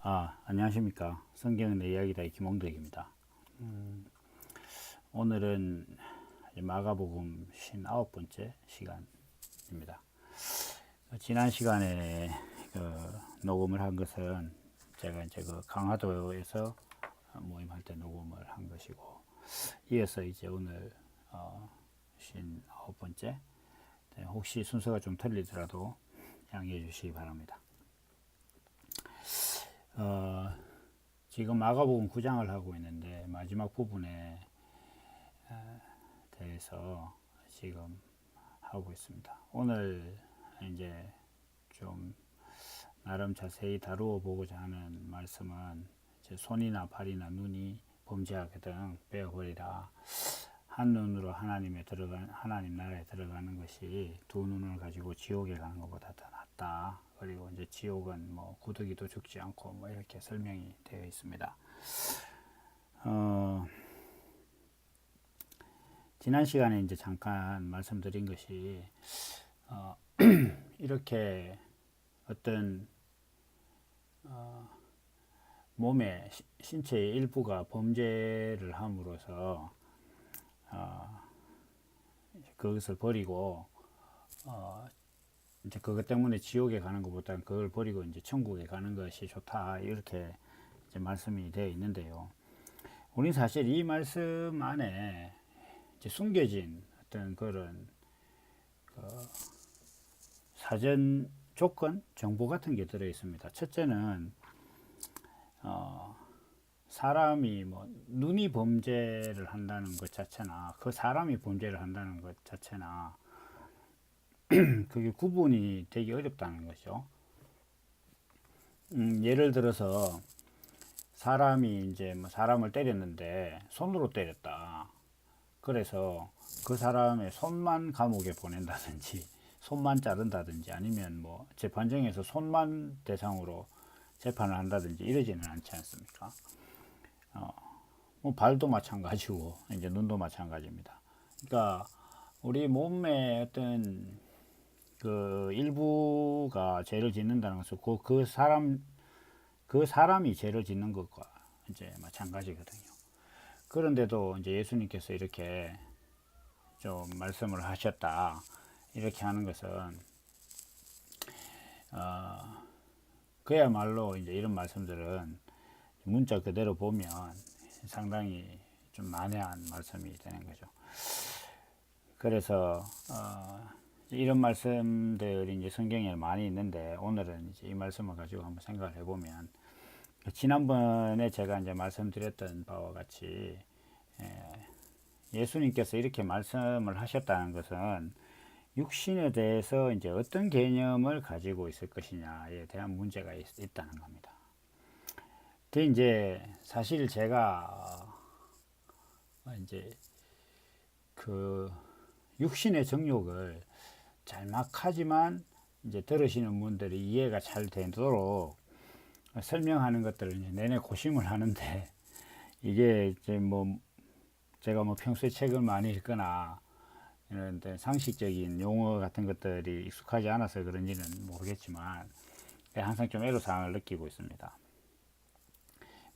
안녕하십니까. 성경의 이야기다의 김홍덕입니다. 오늘은 마가복음 59번째 시간입니다. 지난 시간에 녹음을 한 것은 제가 이제 강화도에서 모임할 때 녹음을 한 것이고, 이어서 이제 오늘 59번째, 혹시 순서가 좀 틀리더라도 양해해 주시기 바랍니다. 지금 마가복음 9장을 하고 있는데 마지막 부분에 대해서 지금 하고 있습니다. 오늘 이제 좀 나름 자세히 다루어 보고자 하는 말씀은, 이제 손이나 발이나 눈이 범죄하거든 빼어버리라. 한 눈으로 하나님 나라에 들어가는 것이 두 눈을 가지고 지옥에 가는 것보다 더 낫다. 그리고 이제 지옥은 뭐 구더기도 죽지 않고 뭐 이렇게 설명이 되어 있습니다. 지난 시간에 이제 잠깐 말씀드린 것이, 이렇게 어떤 몸의 신체의 일부가 범죄를 함으로써 그것을 버리고 이제 그것 때문에 지옥에 가는 것보다는 그걸 버리고 이제 천국에 가는 것이 좋다, 이렇게 이제 말씀이 되어 있는데요. 우리는 사실 이 말씀 안에 이제 숨겨진 어떤 그런 사전 조건, 정보 같은 게 들어 있습니다. 첫째는 사람이 뭐 눈이 범죄를 한다는 것 자체나 그 사람이 범죄를 한다는 것 자체나 그게 구분이 되기 어렵다는 거죠. 예를 들어서 사람이 이제 뭐 사람을 때렸는데 손으로 때렸다. 그래서 그 사람의 손만 감옥에 보낸다든지 손만 자른다든지, 아니면 뭐 재판정에서 손만 대상으로 재판을 한다든지 이러지는 않지 않습니까? 뭐 발도 마찬가지고 이제 눈도 마찬가지입니다. 그러니까 우리 몸의 어떤 그 일부가 죄를 짓는다는 것은 그 사람이 죄를 짓는 것과 이제 마찬가지거든요. 그런데도 이제 예수님께서 이렇게 좀 말씀을 하셨다, 이렇게 하는 것은 그야말로 이제 이런 말씀들은 문자 그대로 보면 상당히 좀 난해한 말씀이 되는 거죠. 그래서 이런 말씀들이 이제 성경에 많이 있는데, 오늘은 이제 이 말씀을 가지고 한번 생각을 해보면, 지난번에 제가 이제 말씀드렸던 바와 같이 예수님께서 이렇게 말씀을 하셨다는 것은 육신에 대해서 이제 어떤 개념을 가지고 있을 것이냐에 대한 문제가 있다는 겁니다. 근데 이제 사실 제가 이제 그 육신의 정욕을 짤막하지만 이제 들으시는 분들이 이해가 잘 되도록 설명하는 것들을 이제 내내 고심을 하는데, 이게 이제 뭐 제가 뭐 평소에 책을 많이 읽거나 이런 상식적인 용어 같은 것들이 익숙하지 않아서 그런지는 모르겠지만 항상 좀 애로사항을 느끼고 있습니다.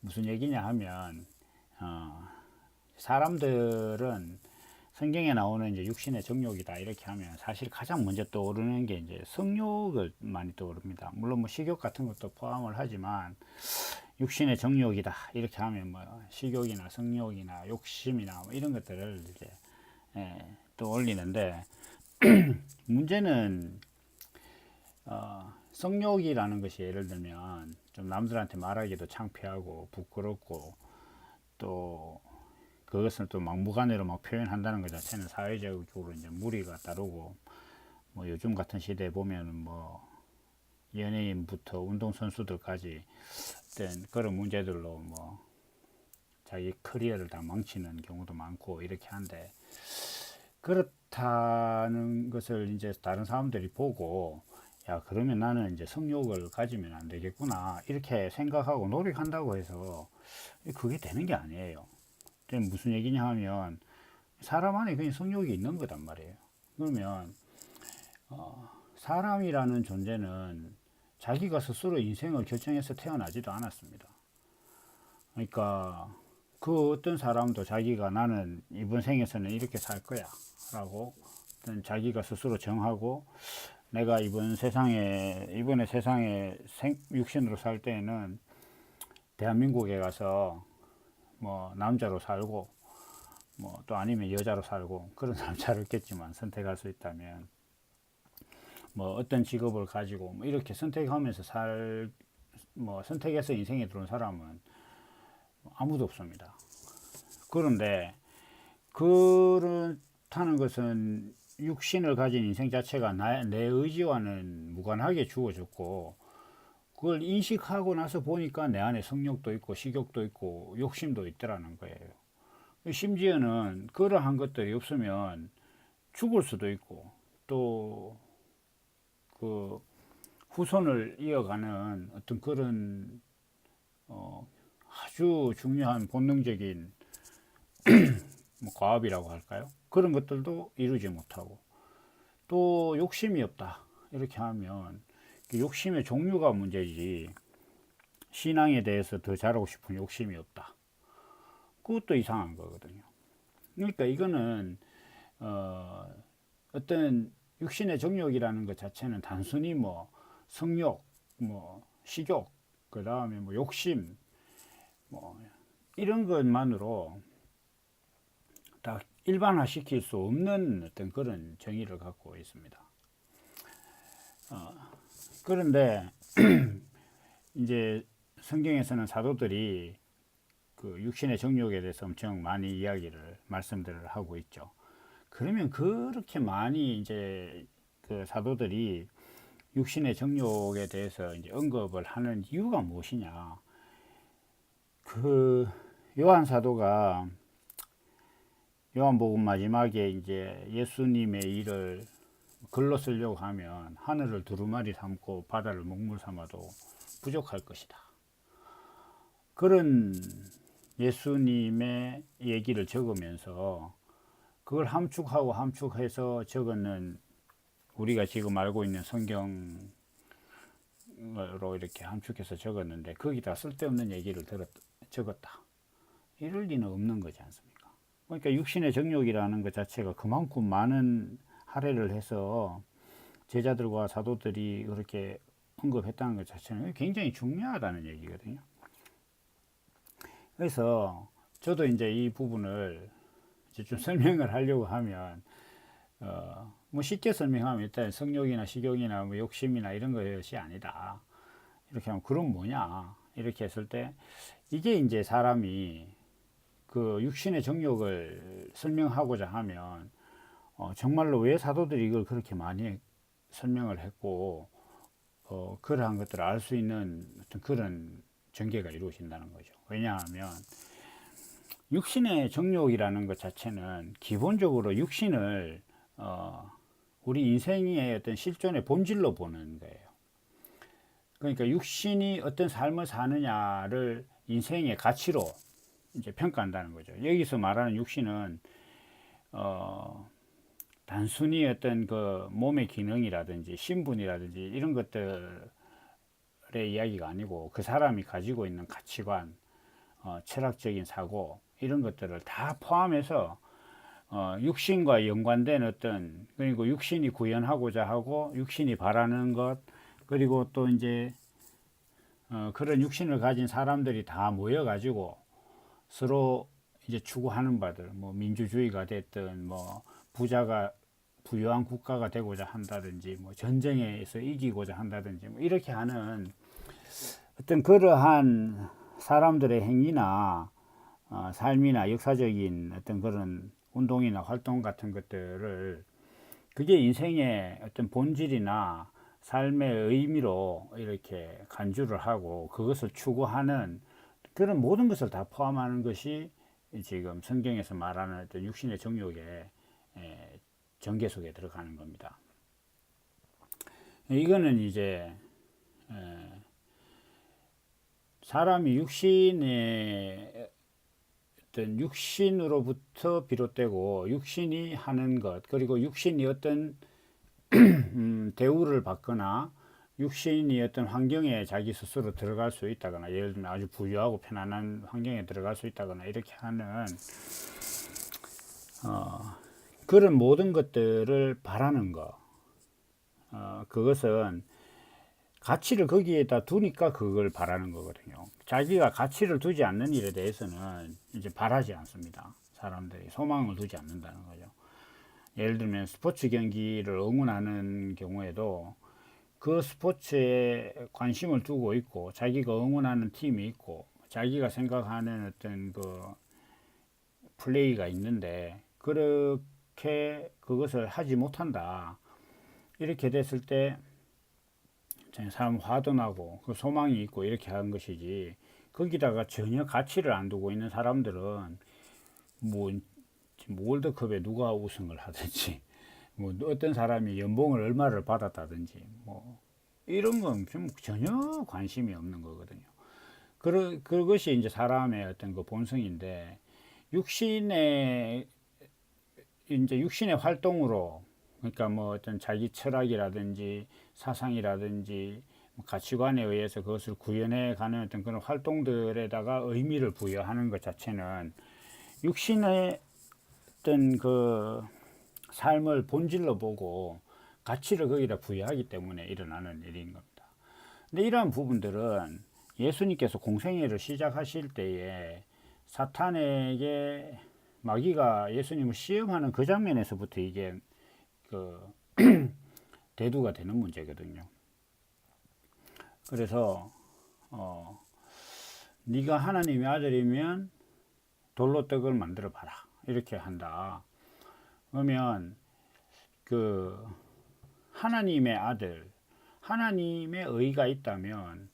무슨 얘기냐 하면, 사람들은 성경에 나오는 이제 육신의 정욕이다 이렇게 하면 사실 가장 먼저 떠오르는 게 이제 성욕을 많이 떠오릅니다. 물론 뭐 식욕 같은 것도 포함을 하지만 육신의 정욕이다 이렇게 하면 뭐 식욕이나 성욕이나 욕심이나 뭐 이런 것들을 이제 떠올리는데, 문제는 성욕이라는 것이 예를 들면 좀 남들한테 말하기도 창피하고 부끄럽고, 또 그것을 또 막무가내로 막 표현한다는 것 자체는 사회적으로 이제 무리가 따르고, 뭐 요즘 같은 시대에 보면 뭐 연예인부터 운동선수들까지 어떤 그런 문제들로 뭐 자기 커리어를 다 망치는 경우도 많고 이렇게 한데, 그렇다는 것을 이제 다른 사람들이 보고, 야, 그러면 나는 이제 성욕을 가지면 안 되겠구나 이렇게 생각하고 노력한다고 해서 그게 되는 게 아니에요. 무슨 얘기냐 하면 사람 안에 그냥 성욕이 있는 거단 말이에요. 그러면 사람이라는 존재는 자기가 스스로 인생을 결정해서 태어나지도 않았습니다. 그러니까 그 어떤 사람도 자기가 나는 이번 생에서는 이렇게 살 거야 라고 어떤 자기가 스스로 정하고 내가 이번에 세상에 육신으로 살 때에는 대한민국에 가서 뭐 남자로 살고 뭐 또 아니면 여자로 살고 그런 사람 잘 없겠지만 선택할 수 있다면 뭐 어떤 직업을 가지고 뭐 이렇게 선택하면서 뭐 선택해서 인생에 들어온 사람은 아무도 없습니다. 그런데 그렇다는 것은 육신을 가진 인생 자체가 내 의지와는 무관하게 주어졌고 그걸 인식하고 나서 보니까 내 안에 성욕도 있고 식욕도 있고 욕심도 있더라는 거예요. 심지어는 그러한 것들이 없으면 죽을 수도 있고 또 그 후손을 이어가는 어떤 그런 아주 중요한 본능적인 뭐 과업이라고 할까요? 그런 것들도 이루지 못하고 또 욕심이 없다 이렇게 하면 욕심의 종류가 문제지 신앙에 대해서 더 잘하고 싶은 욕심이 없다. 그것도 이상한 거거든요. 그러니까 이거는 어떤 육신의 정욕이라는 것 자체는 단순히 뭐 성욕, 뭐 식욕, 그 다음에 뭐 욕심, 뭐 이런 것만으로 다 일반화시킬 수 없는 어떤 그런 정의를 갖고 있습니다. 그런데 이제 성경에서는 사도들이 그 육신의 정욕에 대해서 엄청 많이 말씀들을 하고 있죠. 그러면 그렇게 많이 이제 그 사도들이 육신의 정욕에 대해서 이제 언급을 하는 이유가 무엇이냐? 그 요한 사도가 요한복음 마지막에 이제 예수님의 일을 글로 쓰려고 하면 하늘을 두루마리 삼고 바다를 먹물 삼아도 부족할 것이다. 그런 예수님의 얘기를 적으면서 그걸 함축해서 적었는 우리가 지금 알고 있는 성경으로 이렇게 함축해서 적었는데 거기다 쓸데없는 얘기를 적었다. 이럴 리는 없는 거지 않습니까? 그러니까 육신의 정욕이라는 것 자체가 그만큼 많은 할애를 해서 제자들과 사도들이 그렇게 언급했다는 것 자체는 굉장히 중요하다는 얘기거든요. 그래서 저도 이제 이 부분을 이제 좀 설명을 하려고 하면 뭐 쉽게 설명하면 일단 성욕이나 식욕이나 뭐 욕심이나 이런 것이 아니다. 이렇게 하면 그럼 뭐냐? 이렇게 했을 때 이게 이제 사람이 그 육신의 정욕을 설명하고자 하면 정말로 왜 사도들이 이걸 그렇게 많이 설명을 했고 그러한 것들을 알 수 있는 어떤 그런 전개가 이루어진다는 거죠. 왜냐하면 육신의 정욕이라는 것 자체는 기본적으로 육신을 우리 인생의 어떤 실존의 본질로 보는 거예요. 그러니까 육신이 어떤 삶을 사느냐를 인생의 가치로 이제 평가한다는 거죠. 여기서 말하는 육신은 단순히 어떤 그 몸의 기능이라든지 신분이라든지 이런 것들의 이야기가 아니고 그 사람이 가지고 있는 가치관, 철학적인 사고 이런 것들을 다 포함해서 육신과 연관된 어떤 그리고 육신이 구현하고자 하고 육신이 바라는 것 그리고 또 이제 그런 육신을 가진 사람들이 다 모여 가지고 서로 이제 추구하는 바들 뭐 민주주의가 됐든 뭐 부유한 국가가 되고자 한다든지 뭐 전쟁에서 이기고자 한다든지 뭐 이렇게 하는 어떤 그러한 사람들의 행위나 삶이나 역사적인 어떤 그런 운동이나 활동 같은 것들을 그게 인생의 어떤 본질이나 삶의 의미로 이렇게 간주를 하고 그것을 추구하는 그런 모든 것을 다 포함하는 것이 지금 성경에서 말하는 어떤 육신의 정욕의 전개 속에 들어가는 겁니다. 이거는 이제 사람이 육신으로부터 비롯되고 육신이 하는 것 그리고 육신이 어떤 대우를 받거나 육신이 어떤 환경에 자기 스스로 들어갈 수 있다거나, 예를 들면 아주 부유하고 편안한 환경에 들어갈 수 있다거나 이렇게 하는 그런 모든 것들을 바라는 거, 그것은 가치를 거기에다 두니까 그걸 바라는 거거든요. 자기가 가치를 두지 않는 일에 대해서는 이제 바라지 않습니다. 사람들이 소망을 두지 않는다는 거죠. 예를 들면 스포츠 경기를 응원하는 경우에도 그 스포츠에 관심을 두고 있고, 자기가 응원하는 팀이 있고, 자기가 생각하는 어떤 그 플레이가 있는데, 그렇게 그것을 하지 못한다. 이렇게 됐을 때 사람 화도 나고 그 소망이 있고 이렇게 하는 것이지, 거기다가 전혀 가치를 안 두고 있는 사람들은 뭐 월드컵에 누가 우승을 하든지, 뭐 어떤 사람이 연봉을 얼마를 받았다든지, 뭐 이런 건 좀 전혀 관심이 없는 거거든요. 그것이 이제 사람의 어떤 그 본성인데, 육신의 이제 육신의 활동으로, 그러니까 뭐 어떤 자기 철학이라든지 사상이라든지 가치관에 의해서 그것을 구현해 가는 어떤 그런 활동들에다가 의미를 부여하는 것 자체는 육신의 어떤 그 삶을 본질로 보고 가치를 거기다 부여하기 때문에 일어나는 일인 겁니다. 근데 이러한 부분들은 예수님께서 공생애를 시작하실 때에 사탄에게 마귀가 예수님을 시험하는 그 장면에서부터 이게 그 대두가 되는 문제거든요. 그래서 네가 하나님의 아들이면 돌로 떡을 만들어 봐라, 이렇게 한다. 그러면 그 하나님의 아들, 하나님의 의가 있다면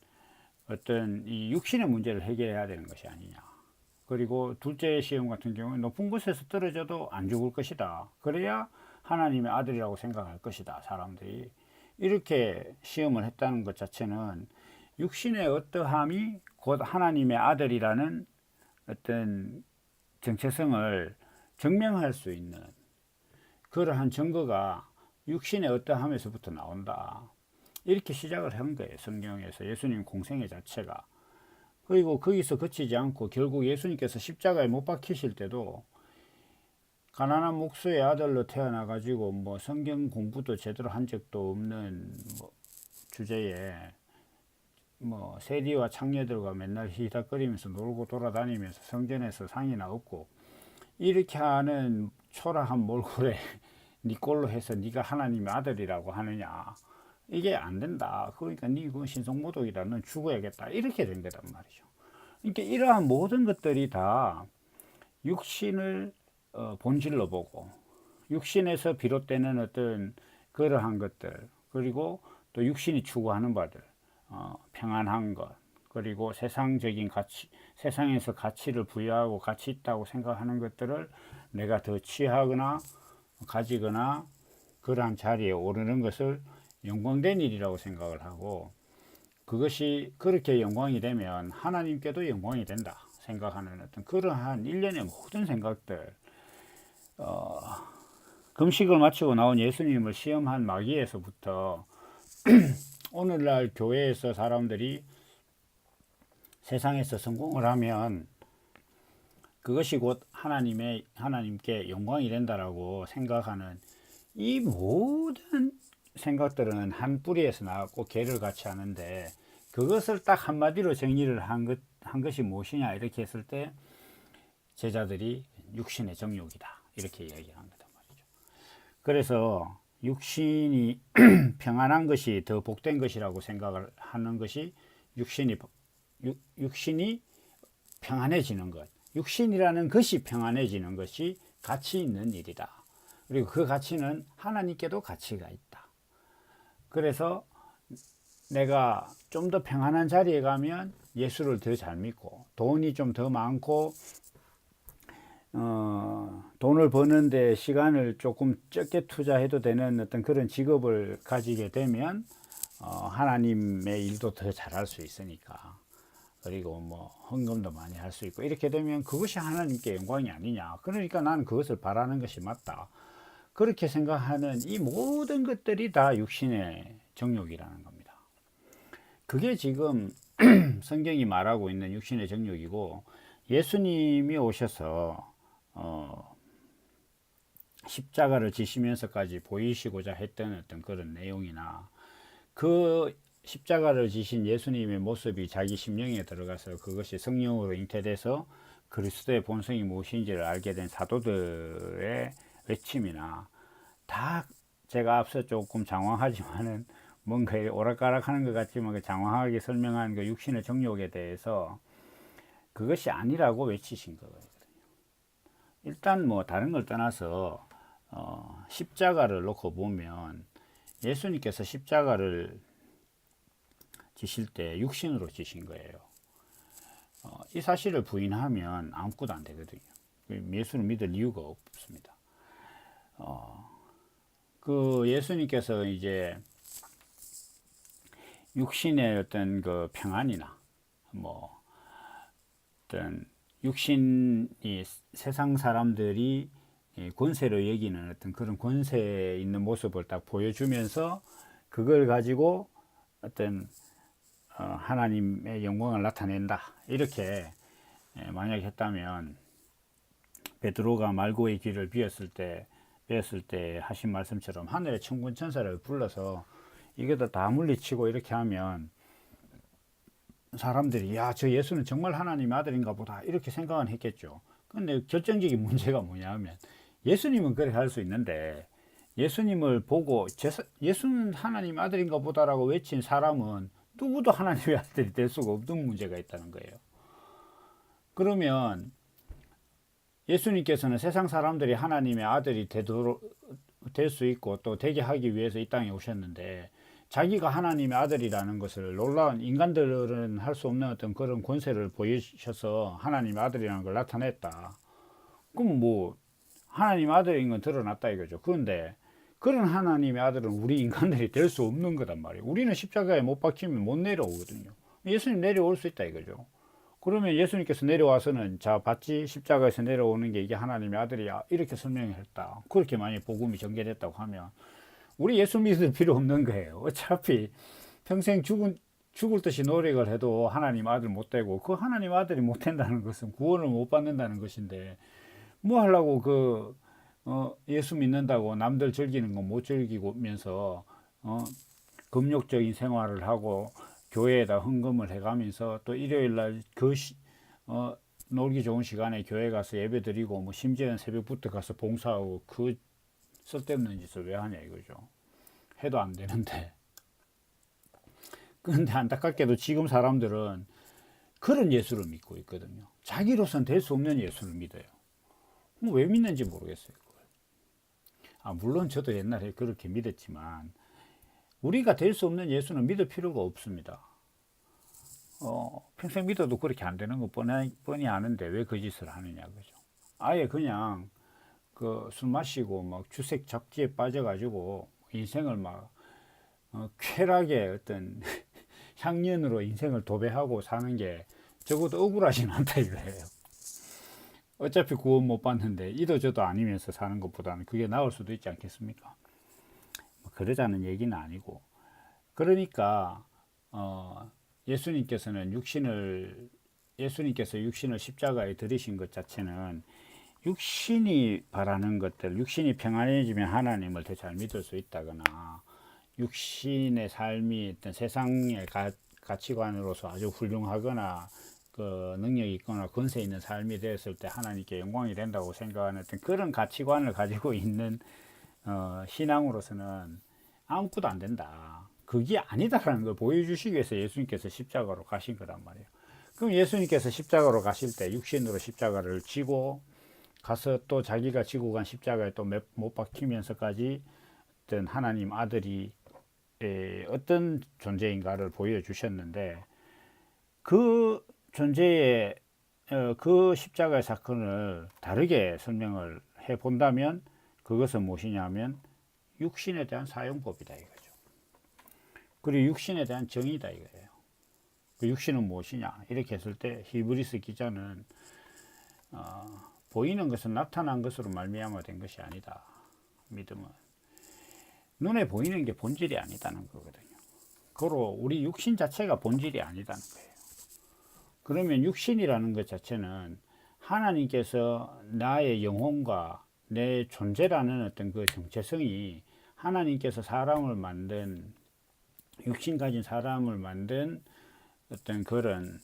어떤 이 육신의 문제를 해결해야 되는 것이 아니냐. 그리고 둘째 시험 같은 경우는 높은 곳에서 떨어져도 안 죽을 것이다. 그래야 하나님의 아들이라고 생각할 것이다, 사람들이. 이렇게 시험을 했다는 것 자체는 육신의 어떠함이 곧 하나님의 아들이라는 어떤 정체성을 증명할 수 있는 그러한 증거가 육신의 어떠함에서부터 나온다. 이렇게 시작을 한 거예요, 성경에서. 예수님 공생애 자체가. 그리고 거기서 그치지 않고 결국 예수님께서 십자가에 못 박히실 때도 가난한 목수의 아들로 태어나 가지고 뭐 성경 공부도 제대로 한 적도 없는 뭐 주제에 뭐 세리와 창녀들과 맨날 히닥거리면서 놀고 돌아다니면서 성전에서 상이나 얻고 이렇게 하는 초라한 몰골에 네 꼴로 해서 네가 하나님의 아들이라고 하느냐, 이게 안 된다. 그러니까 네 그건 신성모독이다, 넌 죽어야겠다, 이렇게 된 거단 말이죠. 그러니까 이러한 모든 것들이 다 육신을 본질로 보고 육신에서 비롯되는 어떤 그러한 것들, 그리고 또 육신이 추구하는 바들, 평안한 것, 그리고 세상적인 가치, 세상에서 가치를 부여하고 가치 있다고 생각하는 것들을 내가 더 취하거나 가지거나 그러한 자리에 오르는 것을 영광된 일이라고 생각을 하고, 그것이 그렇게 영광이 되면 하나님께도 영광이 된다 생각하는 어떤 그러한 일련의 모든 생각들, 금식을 마치고 나온 예수님을 시험한 마귀에서부터 오늘날 교회에서 사람들이 세상에서 성공을 하면 그것이 곧 하나님께 영광이 된다라고 생각하는 이 모든 생각들은 한 뿌리에서 나왔고 개를 같이 하는데, 그것을 딱 한마디로 정리를 한 것이 무엇이냐 이렇게 했을 때 제자들이 육신의 정욕이다, 이렇게 이야기한 거단 말이죠. 그래서 육신이 평안한 것이 더 복된 것이라고 생각을 하는 것이 육신이 평안해지는 것, 육신이라는 것이 평안해지는 것이 가치 있는 일이다. 그리고 그 가치는 하나님께도 가치가 있다. 그래서 내가 좀 더 평안한 자리에 가면 예수를 더 잘 믿고, 돈이 좀 더 많고 돈을 버는데 시간을 조금 적게 투자해도 되는 어떤 그런 직업을 가지게 되면 하나님의 일도 더 잘할 수 있으니까, 그리고 뭐 헌금도 많이 할 수 있고, 이렇게 되면 그것이 하나님께 영광이 아니냐, 그러니까 나는 그것을 바라는 것이 맞다, 그렇게 생각하는 이 모든 것들이 다 육신의 정욕이라는 겁니다. 그게 지금 성경이 말하고 있는 육신의 정욕이고, 예수님이 오셔서 십자가를 지시면서까지 보이시고자 했던 어떤 그런 내용이나, 그 십자가를 지신 예수님의 모습이 자기 심령에 들어가서 그것이 성령으로 잉태돼서 그리스도의 본성이 무엇인지를 알게 된 사도들의 외침이나, 다 제가 앞서 조금 장황하지만은 뭔가 오락가락하는 것 같지만 그 장황하게 설명한 그 육신의 정욕에 대해서 그것이 아니라고 외치신 거거든요. 일단 뭐 다른 걸 떠나서 십자가를 놓고 보면, 예수님께서 십자가를 지실 때 육신으로 지신 거예요. 이 사실을 부인하면 아무것도 안 되거든요. 예수를 믿을 이유가 없습니다. 그 예수님께서 이제 육신의 어떤 그 평안이나 뭐 어떤 육신이 세상 사람들이 권세로 여기는 어떤 그런 권세 있는 모습을 딱 보여주면서 그걸 가지고 어떤 하나님의 영광을 나타낸다, 이렇게 만약에 했다면, 베드로가 말고의 길을 비었을 때 하신 말씀처럼 하늘의 천군 천사를 불러서 이게다 다 물리치고 이렇게 하면 사람들이 야, 저 예수는 정말 하나님의 아들인가 보다, 이렇게 생각은 했겠죠. 근데 결정적인 문제가 뭐냐면, 예수님은 그렇게 할 수 있는데 예수님을 보고 예수는 하나님의 아들인가 보다라고 외친 사람은 누구도 하나님의 아들이 될 수가 없는 문제가 있다는 거예요. 그러면 예수님께서는 세상 사람들이 하나님의 아들이 될 수 있고 또 되게 하기 위해서 이 땅에 오셨는데, 자기가 하나님의 아들이라는 것을, 놀라운, 인간들은 할 수 없는 어떤 그런 권세를 보이셔서 하나님의 아들이라는 걸 나타냈다. 그럼 뭐 하나님의 아들인 건 드러났다 이거죠. 그런데 그런 하나님의 아들은 우리 인간들이 될 수 없는 거단 말이에요. 우리는 십자가에 못 박히면 못 내려오거든요. 예수님 내려올 수 있다 이거죠. 그러면 예수님께서 내려와서는 자 봤지, 십자가에서 내려오는 게 이게 하나님의 아들이야, 이렇게 설명했다. 그렇게 만약 복음이 전개됐다고 하면 우리 예수 믿을 필요 없는 거예요. 어차피 평생 죽을 듯이 노력을 해도 하나님 아들 못 되고, 그 하나님 아들이 못 된다는 것은 구원을 못 받는다는 것인데, 뭐 하려고 예수 믿는다고 남들 즐기는 거 못 즐기면서 금욕적인 생활을 하고 교회에다 헌금을 해가면서 또 일요일날 놀기 좋은 시간에 교회 가서 예배 드리고, 뭐 심지어는 새벽부터 가서 봉사하고, 그 쓸데없는 짓을 왜 하냐 이거죠. 해도 안 되는데. 그런데 안타깝게도 지금 사람들은 그런 예수를 믿고 있거든요. 자기로선 될 수 없는 예수를 믿어요. 왜 믿는지 모르겠어요. 물론 저도 옛날에 그렇게 믿었지만, 우리가 될 수 없는 예수는 믿을 필요가 없습니다. 평생 믿어도 그렇게 안 되는 거 뻔히 아는데 왜 그 짓을 하느냐 그죠. 아예 그냥 술 마시고 막 주색 잡기에 빠져가지고 인생을 막 쾌락의 어떤 향연으로 인생을 도배하고 사는 게 적어도 억울하진 않다 이거예요. 어차피 구원 못 받는데 이도저도 아니면서 사는 것보다는 그게 나을 수도 있지 않겠습니까? 그러자는 얘기는 아니고, 그러니까 예수님께서 육신을 십자가에 들이신 것 자체는 육신이 바라는 것들, 육신이 평안해지면 하나님을 더 잘 믿을 수 있다거나, 육신의 삶이 어떤 세상의 가치관으로서 아주 훌륭하거나 그 능력이 있거나 권세 있는 삶이 되었을 때 하나님께 영광이 된다고 생각하는 어떤 그런 가치관을 가지고 있는 신앙으로서는 아무것도 안 된다. 그게 아니다라는 걸 보여주시기 위해서 예수님께서 십자가로 가신 거란 말이에요. 그럼 예수님께서 십자가로 가실 때 육신으로 십자가를 지고 가서 또 자기가 지고 간 십자가에 또 못 박히면서까지 어떤 하나님 아들이 어떤 존재인가를 보여주셨는데, 그 존재의 그 십자가의 사건을 다르게 설명을 해 본다면 그것은 무엇이냐면 육신에 대한 사용법이다 이거죠. 그리고 육신에 대한 정의다 이거예요. 그 육신은 무엇이냐 이렇게 했을 때 히브리서 기자는 보이는 것은 나타난 것으로 말미암아 된 것이 아니다. 믿음은 눈에 보이는 게 본질이 아니다는 거거든요. 고로 우리 육신 자체가 본질이 아니다는 거예요. 그러면 육신이라는 것 자체는 하나님께서 나의 영혼과 내 존재라는 어떤 그 정체성이 하나님께서 사람을 만든, 육신 가진 사람을 만든 어떤 그런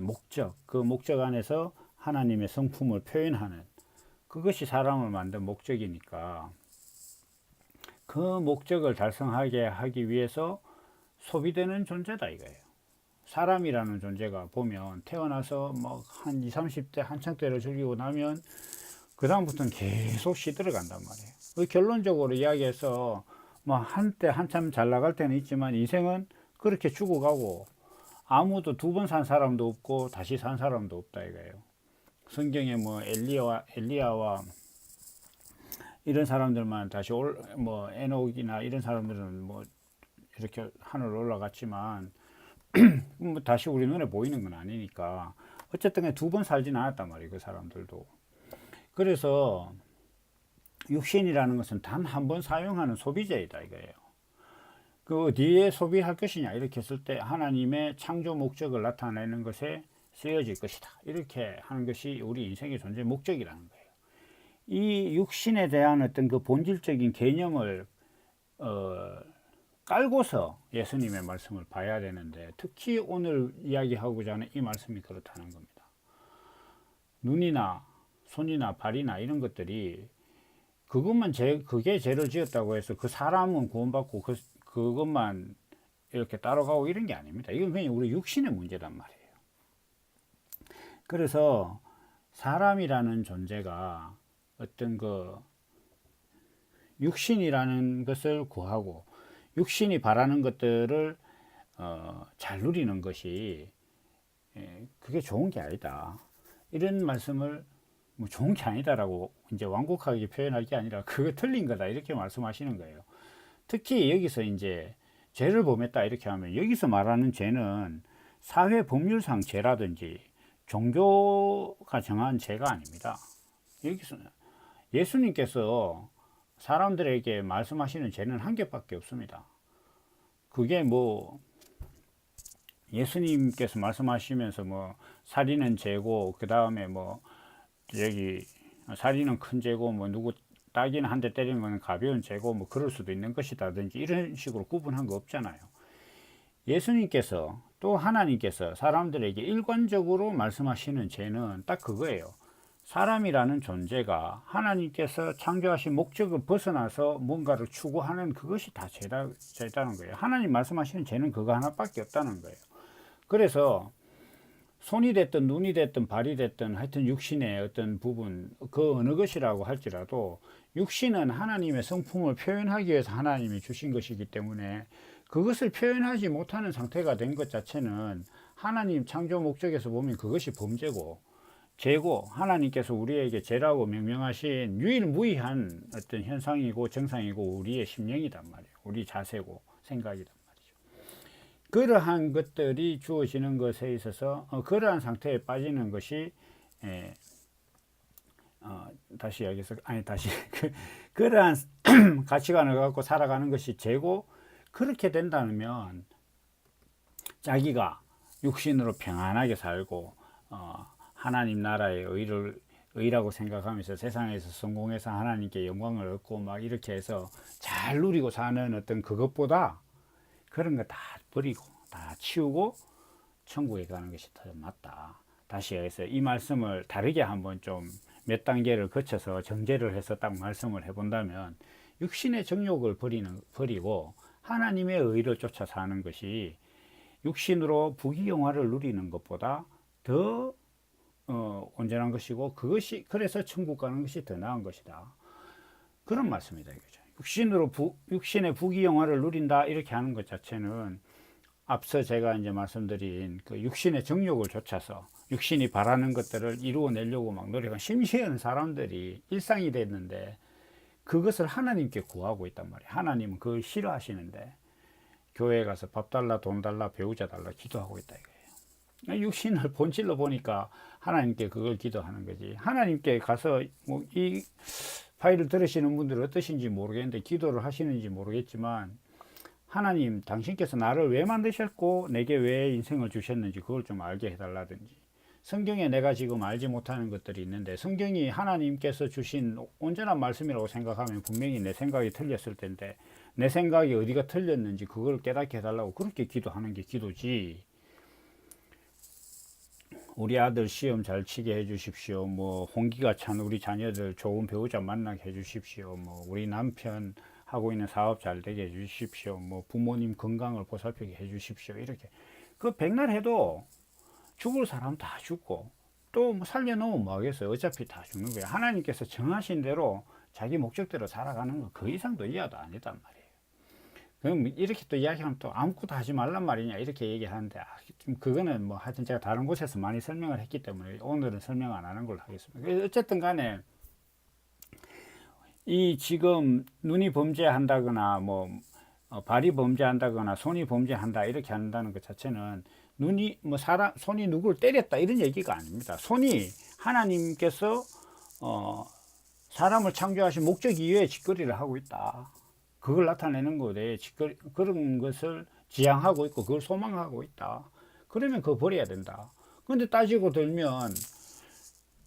목적, 그 목적 안에서 하나님의 성품을 표현하는, 그것이 사람을 만든 목적이니까 그 목적을 달성하게 하기 위해서 소비되는 존재다 이거예요. 사람이라는 존재가 보면 태어나서 뭐 한 20, 30대 한창 때를 즐기고 나면 그 다음부터는 계속 시들어간단 말이에요. 결론적으로 이야기해서 뭐 한때 한참 잘 나갈 때는 있지만 인생은 그렇게 죽어가고 아무도 두 번 산 사람도 없고 다시 산 사람도 없다 이거예요. 성경에 뭐 엘리야와 이런 사람들만 다시 뭐 에녹이나 이런 사람들은 뭐 이렇게 하늘 올라갔지만 뭐 다시 우리 눈에 보이는 건 아니니까 어쨌든 두 번 살진 않았단 말이에요. 그 사람들도. 그래서 육신이라는 것은 단 한 번 사용하는 소비재이다 이거예요. 그 어디에 소비할 것이냐 이렇게 했을 때 하나님의 창조 목적을 나타내는 것에 쓰여질 것이다 이렇게 하는 것이 우리 인생의 존재 목적이라는 거예요. 이 육신에 대한 어떤 그 본질적인 개념을 깔고서 예수님의 말씀을 봐야 되는데, 특히 오늘 이야기하고자 하는 이 말씀이 그렇다는 겁니다. 눈이나 손이나 발이나 이런 것들이 그게 죄를 지었다고 해서 그 사람은 구원받고 그것만 이렇게 따라가고 이런 게 아닙니다. 이건 그냥 우리 육신의 문제란 말이에요. 그래서 사람이라는 존재가 어떤 그 육신이라는 것을 구하고 육신이 바라는 것들을 잘 누리는 것이 그게 좋은 게 아니다. 이런 말씀을 뭐 좋은 게 아니다라고 이제 완곡하게 표현할 게 아니라 그거 틀린 거다 이렇게 말씀하시는 거예요. 특히 여기서 이제 죄를 범했다 이렇게 하면 여기서 말하는 죄는 사회 법률상 죄라든지 종교가 정한 죄가 아닙니다. 여기서는 예수님께서 사람들에게 말씀하시는 죄는 한 개밖에 없습니다. 그게 뭐 예수님께서 말씀하시면서 뭐 살인은 죄고 그 다음에 뭐 여기 살인은 큰 죄고 뭐 누구 따귀는 한 대 때리는 건 가벼운 죄고 뭐 그럴 수도 있는 것이다든지 이런 식으로 구분한 거 없잖아요. 예수님께서 또 하나님께서 사람들에게 일관적으로 말씀하시는 죄는 딱 그거예요. 사람이라는 존재가 하나님께서 창조하신 목적을 벗어나서 뭔가를 추구하는 그것이 다 죄다는 거예요. 하나님 말씀하시는 죄는 그거 하나밖에 없다는 거예요. 그래서 손이 됐든 눈이 됐든 발이 됐든 하여튼 육신의 어떤 부분 그 어느 것이라고 할지라도 육신은 하나님의 성품을 표현하기 위해서 하나님이 주신 것이기 때문에 그것을 표현하지 못하는 상태가 된 것 자체는 하나님 창조 목적에서 보면 그것이 범죄고 죄고 하나님께서 우리에게 죄라고 명명하신 유일무이한 어떤 현상이고 정상이고 우리의 심령이단 말이에요. 우리 자세고 생각이단 말이죠. 그러한 것들이 주어지는 것에 있어서 그러한 상태에 빠지는 것이 다시 여기서 다시 그러한 가치관을 갖고 살아가는 것이 죄고, 그렇게 된다면 자기가 육신으로 평안하게 살고 하나님 나라의 의라고 생각하면서 세상에서 성공해서 하나님께 영광을 얻고 막 이렇게 해서 잘 누리고 사는 어떤 그것보다 그런 거 다 버리고 다 치우고 천국에 가는 것이 더 맞다. 다시 해서 이 말씀을 다르게 한번 좀 몇 단계를 거쳐서 정제를 해서 딱 말씀을 해본다면 육신의 정욕을 버리고 하나님의 의를 쫓아 사는 것이 육신으로 부귀영화를 누리는 것보다 더 온전한 것이고 그것이 그래서 천국 가는 것이 더 나은 것이다. 그런 말씀이다 이거죠. 육신의 부귀영화를 누린다 이렇게 하는 것 자체는 앞서 제가 이제 말씀드린 그 육신의 정욕을 좇아서 육신이 바라는 것들을 이루어내려고 막 노력한 심시한 사람들이 일상이 됐는데 그것을 하나님께 구하고 있단 말이에요. 하나님은 그걸 싫어하시는데 교회에 가서 밥 달라 돈 달라 배우자 달라 기도하고 있다 이거예요. 육신을 본질로 보니까 하나님께 그걸 기도하는 거지. 하나님께 가서 뭐 이 파일을 들으시는 분들 어떠신지 모르겠는데 기도를 하시는지 모르겠지만 하나님 당신께서 나를 왜 만드셨고 내게 왜 인생을 주셨는지 그걸 좀 알게 해달라든지, 성경에 내가 지금 알지 못하는 것들이 있는데 성경이 하나님께서 주신 온전한 말씀이라고 생각하면 분명히 내 생각이 틀렸을 텐데 내 생각이 어디가 틀렸는지 그걸 깨닫게 해달라고 그렇게 기도하는 게 기도지. 우리 아들 시험 잘 치게 해주십시오. 뭐 홍기가 찬 우리 자녀들 좋은 배우자 만나게 해주십시오. 뭐 우리 남편 하고 있는 사업 잘 되게 해주십시오. 뭐 부모님 건강을 보살피게 해주십시오. 이렇게 그 백날 해도 죽을 사람 다 죽고 또 뭐 살려놓으면 뭐 하겠어요. 어차피 다 죽는 거예요. 하나님께서 정하신 대로 자기 목적대로 살아가는 거 그 이상도 이하도 아니단 말이에요. 그럼 이렇게 또 이야기하면 또 아무것도 하지 말란 말이냐 이렇게 얘기하는데, 좀 그거는 뭐 하여튼 제가 다른 곳에서 많이 설명을 했기 때문에 오늘은 설명 안 하는 걸로 하겠습니다. 어쨌든 간에 이 지금 눈이 범죄한다거나 뭐 발이 범죄한다거나 손이 범죄한다 이렇게 한다는 것 자체는 눈이 뭐 손이 누구를 때렸다 이런 얘기가 아닙니다. 손이 하나님께서 사람을 창조하신 목적 이외에 짓거리를 하고 있다. 그걸 나타내는 거에 그런 것을 지향하고 있고 그걸 소망하고 있다. 그러면 그거 버려야 된다. 근데 따지고 들면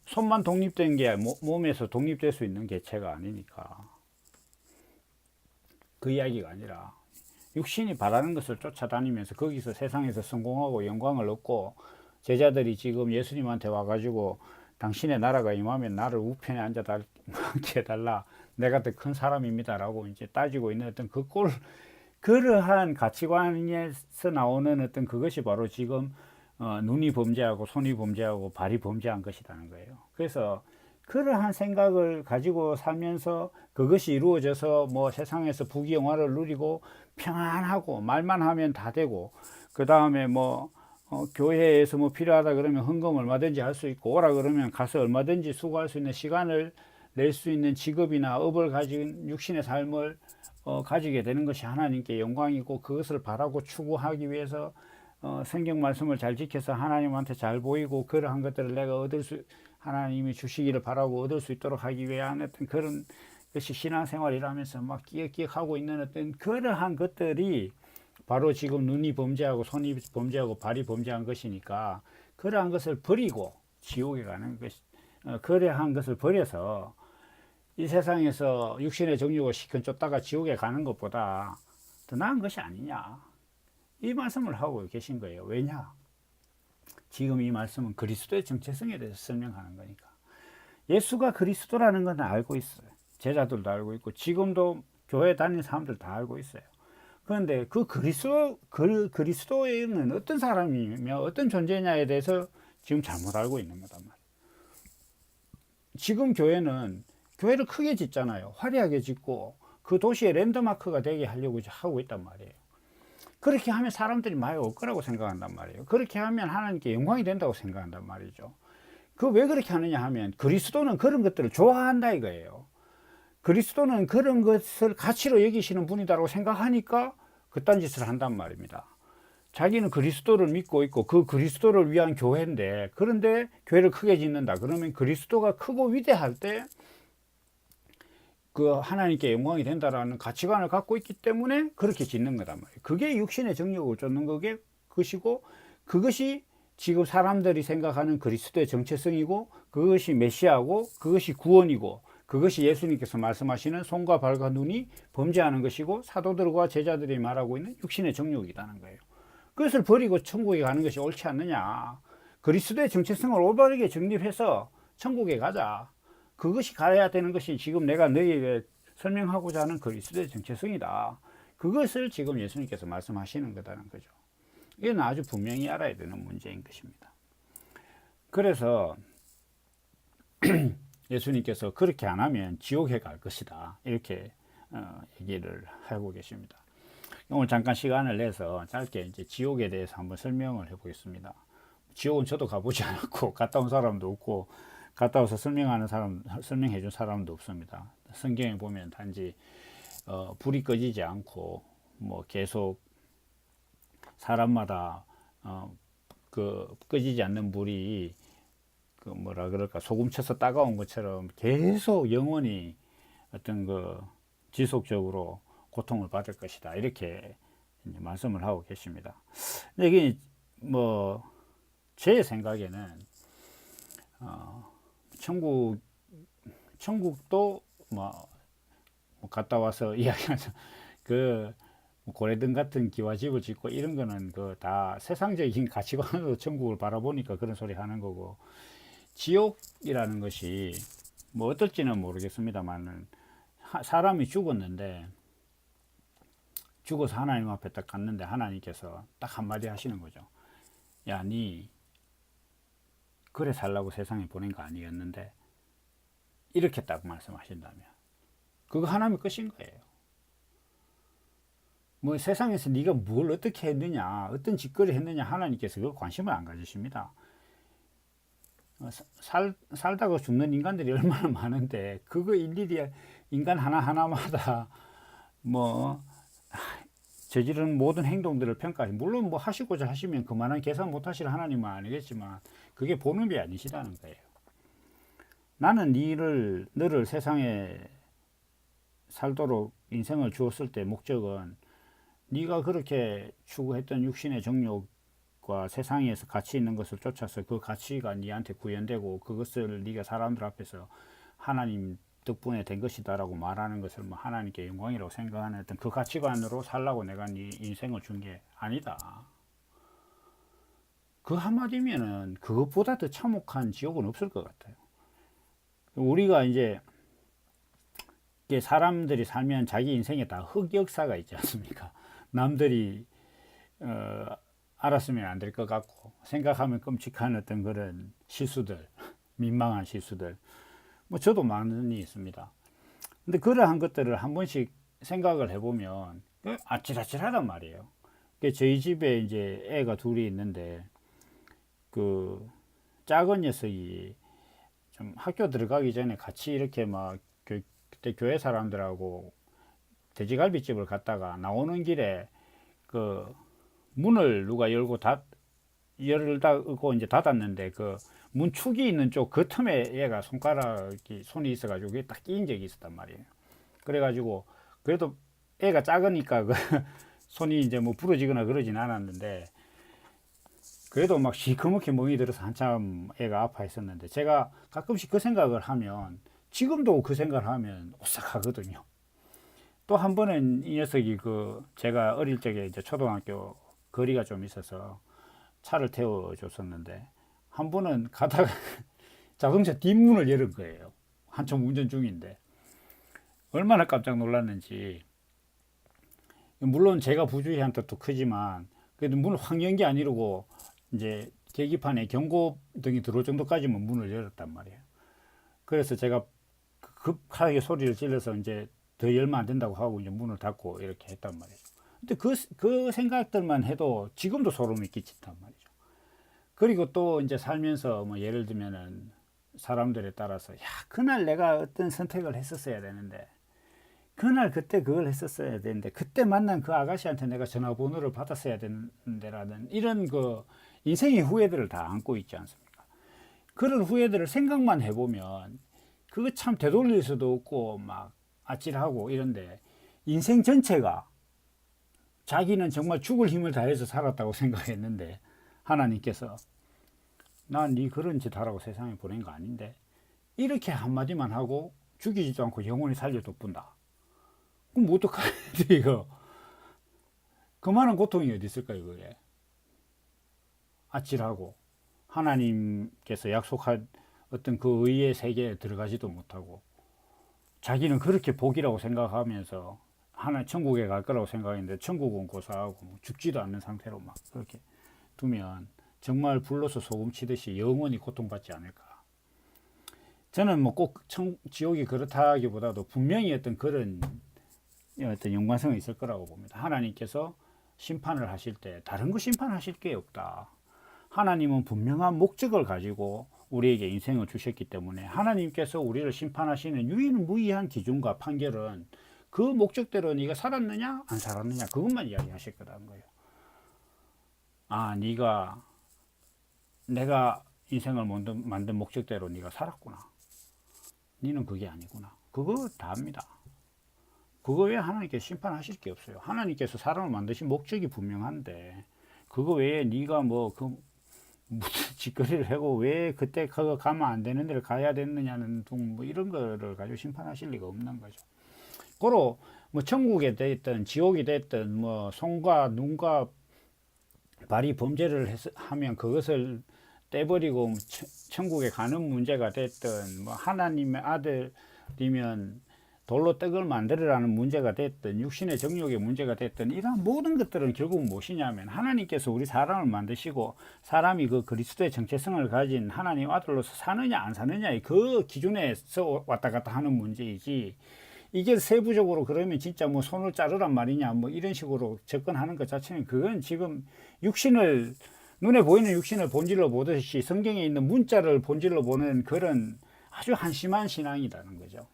손만 독립된 게 몸에서 독립될 수 있는 개체가 아니니까 그 이야기가 아니라 육신이 바라는 것을 쫓아다니면서 거기서 세상에서 성공하고 영광을 얻고, 제자들이 지금 예수님한테 와가지고 당신의 나라가 임하면 나를 우편에 앉게 해달라. 내가 더 큰 사람입니다라고 이제 따지고 있는 어떤 그러한 가치관에서 나오는 어떤 그것이 바로 지금 눈이 범죄하고 손이 범죄하고 발이 범죄한 것이라는 거예요. 그래서 그러한 생각을 가지고 살면서 그것이 이루어져서 뭐 세상에서 부귀영화를 누리고 평안하고 말만 하면 다 되고, 그 다음에 뭐 교회에서 뭐 필요하다 그러면 헌금 얼마든지 할 수 있고, 오라 그러면 가서 얼마든지 수고할 수 있는 시간을 낼 수 있는 직업이나 업을 가진 육신의 삶을 가지게 되는 것이 하나님께 영광이고, 그것을 바라고 추구하기 위해서 성경 말씀을 잘 지켜서 하나님한테 잘 보이고 그러한 것들을 내가 하나님이 주시기를 바라고 얻을 수 있도록 하기 위한 어떤 그런 것이 신앙생활이라면서 막 끼역끼역하고 있는 어떤 그러한 것들이 바로 지금 눈이 범죄하고 손이 범죄하고 발이 범죄한 것이니까, 그러한 것을 버리고 지옥에 가는 것, 그러한 것을 버려서 이 세상에서 육신의 정욕을 시큰 쫓다가 지옥에 가는 것보다 더 나은 것이 아니냐, 이 말씀을 하고 계신 거예요. 왜냐? 지금 이 말씀은 그리스도의 정체성에 대해서 설명하는 거니까. 예수가 그리스도라는 건 알고 있어요. 제자들도 알고 있고 지금도 교회 다니는 사람들 다 알고 있어요. 그런데 그 그리스도에는 어떤 사람이며 어떤 존재냐에 대해서 지금 잘못 알고 있는 거단 말이에요. 지금 교회는 교회를 크게 짓잖아요. 화려하게 짓고 그 도시의 랜드마크가 되게 하려고 하고 있단 말이에요. 그렇게 하면 사람들이 많이 올 거라고 생각한단 말이에요. 그렇게 하면 하나님께 영광이 된다고 생각한단 말이죠. 그 왜 그렇게 하느냐 하면 그리스도는 그런 것들을 좋아한다 이거예요. 그리스도는 그런 것을 가치로 여기시는 분이다라고 생각하니까 그딴 짓을 한단 말입니다. 자기는 그리스도를 믿고 있고 그 그리스도를 위한 교회인데, 그런데 교회를 크게 짓는다 그러면 그리스도가 크고 위대할 때 그 하나님께 영광이 된다라는 가치관을 갖고 있기 때문에 그렇게 짓는 거란 말이에요. 그게 육신의 정욕을 쫓는 것이고, 그것이 지금 사람들이 생각하는 그리스도의 정체성이고, 그것이 메시아고, 그것이 구원이고, 그것이 예수님께서 말씀하시는 손과 발과 눈이 범죄하는 것이고 사도들과 제자들이 말하고 있는 육신의 정욕이라는 거예요. 그것을 버리고 천국에 가는 것이 옳지 않느냐. 그리스도의 정체성을 올바르게 정립해서 천국에 가자. 그것이 가야 되는 것이 지금 내가 너희에게 설명하고자 하는 그리스도의 정체성이다. 그것을 지금 예수님께서 말씀하시는 거다는 거죠. 이건 아주 분명히 알아야 되는 문제인 것입니다. 그래서 예수님께서 그렇게 안 하면 지옥에 갈 것이다, 이렇게 얘기를 하고 계십니다. 오늘 잠깐 시간을 내서 짧게 이제 지옥에 대해서 한번 설명을 해보겠습니다. 지옥은 저도 가보지 않았고 갔다 온 사람도 없고 갔다 와서 설명해 준 사람도 없습니다. 성경에 보면 단지 불이 꺼지지 않고 뭐 계속 사람마다 그 꺼지지 않는 불이 그 뭐라 그럴까, 소금 쳐서 따가운 것처럼 계속 영원히 어떤 그 지속적으로 고통을 받을 것이다, 이렇게 이제 말씀을 하고 계십니다. 근데 이게 뭐 제 생각에는 천국 천국도 뭐 갔다 와서 이야기하죠. 그 고래등 같은 기와집을 짓고 이런 거는 그 다 세상적인 가치관으로 천국을 바라보니까 그런 소리 하는 거고, 지옥이라는 것이 뭐 어떨지는 모르겠습니다만은 사람이 죽었는데 죽어서 하나님 앞에 딱 갔는데 하나님께서 딱 한마디 하시는 거죠. 야, 니 그래 살라고 세상에 보낸 거 아니었는데, 이렇게 딱 말씀하신다면 그거 하나님의 끝인 거예요. 뭐 세상에서 네가 뭘 어떻게 했느냐, 어떤 짓거리 했느냐, 하나님께서 그 관심을 안 가지십니다. 살다가 죽는 인간들이 얼마나 많은데 그거 일일이 인간 하나하나마다 뭐 저지른 모든 행동들을 평가하시, 물론 뭐 하시고자 하시면 그만한 계산 못 하실 하나님은 아니겠지만 그게 본업이 아니시다는 거예요. 나는 너를 세상에 살도록 인생을 주었을 때 목적은 네가 그렇게 추구했던 육신의 정욕과 세상에서 가치 있는 것을 쫓아서 그 가치가 네한테 구현되고 그것을 네가 사람들 앞에서 하나님 덕분에 된 것이다라고 말하는 것을 뭐 하나님께 영광이라고 생각하는 어떤 그 가치관으로 살라고 내가 네 인생을 준 게 아니다. 그 한마디면은 그것보다 더 참혹한 지옥은 없을 것 같아요. 우리가 이제 사람들이 살면 자기 인생에 다 흑역사가 있지 않습니까? 남들이 알았으면 안 될 것 같고 생각하면 끔찍한 어떤 그런 실수들, 민망한 실수들, 뭐 저도 많이 있습니다. 근데 그러한 것들을 한 번씩 생각을 해보면 아찔아찔하단 말이에요. 저희 집에 이제 애가 둘이 있는데 그 작은 녀석이 좀 학교 들어가기 전에 같이 이렇게 막 그때 교회 사람들하고 돼지갈비집을 갔다가 나오는 길에 그 문을 누가 열다고 이제 닫았는데 그 문축이 있는 쪽 그 틈에 얘가 손이 있어가지고 그게 딱 끼인 적이 있었단 말이에요. 그래가지고 그래도 애가 작으니까 그 손이 이제 뭐 부러지거나 그러진 않았는데 그래도 막 시커멓게 멍이 들어서 한참 애가 아파했었는데, 제가 가끔씩 그 생각을 하면, 지금도 그 생각을 하면 오싹하거든요. 또 한 번은 이 녀석이 제가 어릴 적에 이제 초등학교 거리가 좀 있어서 차를 태워줬었는데, 한 번은 가다가 자동차 뒷문을 열은 거예요. 한참 운전 중인데. 얼마나 깜짝 놀랐는지. 물론 제가 부주의한 것도 크지만, 그래도 문을 확 연 게 아니고, 이제 계기판에 경고등이 들어올 정도까지만 문을 열었단 말이에요. 그래서 제가 급하게 소리를 질러서 이제 더 열면 안 된다고 하고 이제 문을 닫고 이렇게 했단 말이죠. 근데 그 생각들만 해도 지금도 소름이 끼친단 말이죠. 그리고 또 이제 살면서 뭐 예를 들면은 사람들에 따라서 야, 그날 내가 어떤 선택을 했었어야 되는데, 그날 그때 그걸 했었어야 되는데, 그때 만난 그 아가씨한테 내가 전화번호를 받았어야 되는데라는 이런 인생의 후회들을 다 안고 있지 않습니까? 그런 후회들을 생각만 해보면 그거 참 되돌릴 수도 없고 막 아찔하고 이런데, 인생 전체가 자기는 정말 죽을 힘을 다해서 살았다고 생각했는데 하나님께서 난 네 그런 짓 하라고 세상에 보낸 거 아닌데, 이렇게 한마디만 하고 죽이지도 않고 영원히 살려둬뿐다. 그럼 어떡하지 이거? 그만한 고통이 어디 있을까요 그게? 아찔하고 하나님께서 약속한 어떤 그 의의 세계에 들어가지도 못하고, 자기는 그렇게 복이라고 생각하면서 천국에 갈 거라고 생각했는데 천국은 고사하고 뭐 죽지도 않는 상태로 막 그렇게 두면 정말 불로서 소금 치듯이 영원히 고통받지 않을까. 저는 뭐 꼭 지옥이 그렇다기보다도 분명히 어떤 그런 어떤 연관성이 있을 거라고 봅니다. 하나님께서 심판을 하실 때 다른 거 심판하실 게 없다. 하나님은 분명한 목적을 가지고 우리에게 인생을 주셨기 때문에 하나님께서 우리를 심판하시는 유일무이한 기준과 판결은 그 목적대로 네가 살았느냐 안 살았느냐 그것만 이야기하실 거라는 거예요. 아, 내가 인생을 만든 목적대로 네가 살았구나. 너는 그게 아니구나. 그거 다 합니다. 그거 외에 하나님께서 심판하실 게 없어요. 하나님께서 사람을 만드신 목적이 분명한데 그거 외에 네가 뭐 그 무슨 짓거리를 하고 왜 그때 그거 가면 안 되는 데를 가야 됐느냐는 둥 뭐 이런 거를 가지고 심판하실 리가 없는 거죠. 고로 뭐 천국에 됐든 지옥이 됐든 뭐 손과 눈과 발이 범죄를 하면 그것을 떼버리고 천국에 가는 문제가 됐든 뭐 하나님의 아들이면 돌로 떡을 만들으라는 문제가 됐든 육신의 정욕의 문제가 됐든 이러한 모든 것들은 결국 무엇이냐면 하나님께서 우리 사람을 만드시고 사람이 그 그리스도의 정체성을 가진 하나님 아들로서 사느냐 안 사느냐의 그 기준에서 왔다 갔다 하는 문제이지, 이게 세부적으로 그러면 진짜 뭐 손을 자르란 말이냐 뭐 이런 식으로 접근하는 것 자체는 그건 지금 육신을 눈에 보이는 육신을 본질로 보듯이 성경에 있는 문자를 본질로 보는 그런 아주 한심한 신앙이라는 거죠.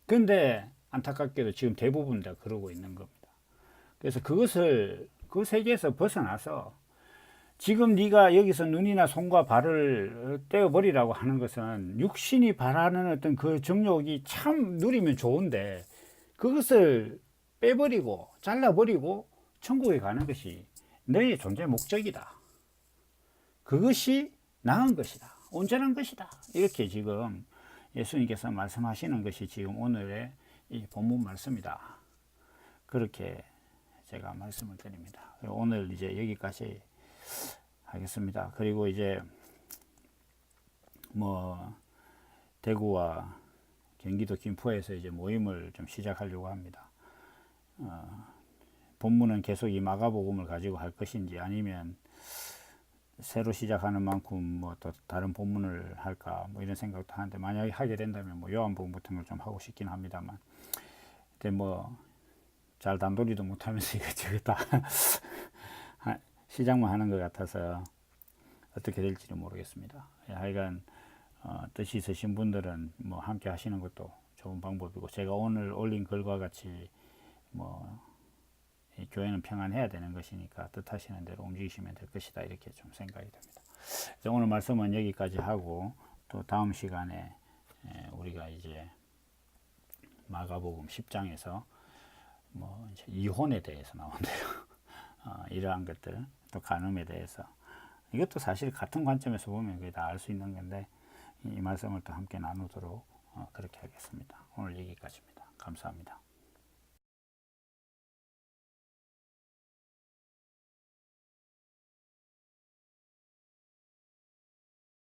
근데 안타깝게도 지금 대부분 다 그러고 있는 겁니다. 그래서 그것을 그 세계에서 벗어나서 지금 네가 여기서 눈이나 손과 발을 떼어버리라고 하는 것은 육신이 바라는 어떤 그 정욕이 참 누리면 좋은데 그것을 빼버리고 잘라버리고 천국에 가는 것이 너의 존재 목적이다. 그것이 나은 것이다. 온전한 것이다. 이렇게 지금 예수님께서 말씀하시는 것이 지금 오늘의 이 본문 말씀이다. 그렇게 제가 말씀을 드립니다. 오늘 이제 여기까지 하겠습니다. 그리고 이제 뭐 대구와 경기도 김포에서 이제 모임을 좀 시작하려고 합니다. 본문은 계속 이 마가복음을 가지고 할 것인지 아니면 새로 시작하는 만큼 뭐 또 다른 본문을 할까 뭐 이런 생각도 하는데, 만약에 하게 된다면 뭐 요한복음 같은 걸 좀 하고 싶긴 합니다만, 근데 뭐 잘 단도리도 못하면서 이것저것 다 시작만 하는 것 같아서 어떻게 될지는 모르겠습니다. 하여간 뜻이 있으신 분들은 뭐 함께 하시는 것도 좋은 방법이고, 제가 오늘 올린 글과 같이 뭐 이 교회는 평안해야 되는 것이니까 뜻하시는 대로 움직이시면 될 것이다, 이렇게 좀 생각이 됩니다. 오늘 말씀은 여기까지 하고 또 다음 시간에 우리가 이제 마가복음 10장에서 뭐 이제 이혼에 대해서 나온대요. 이러한 것들, 또 간음에 대해서, 이것도 사실 같은 관점에서 보면 그게 다 알 수 있는 건데 이 말씀을 또 함께 나누도록 그렇게 하겠습니다. 오늘 여기까지입니다. 감사합니다.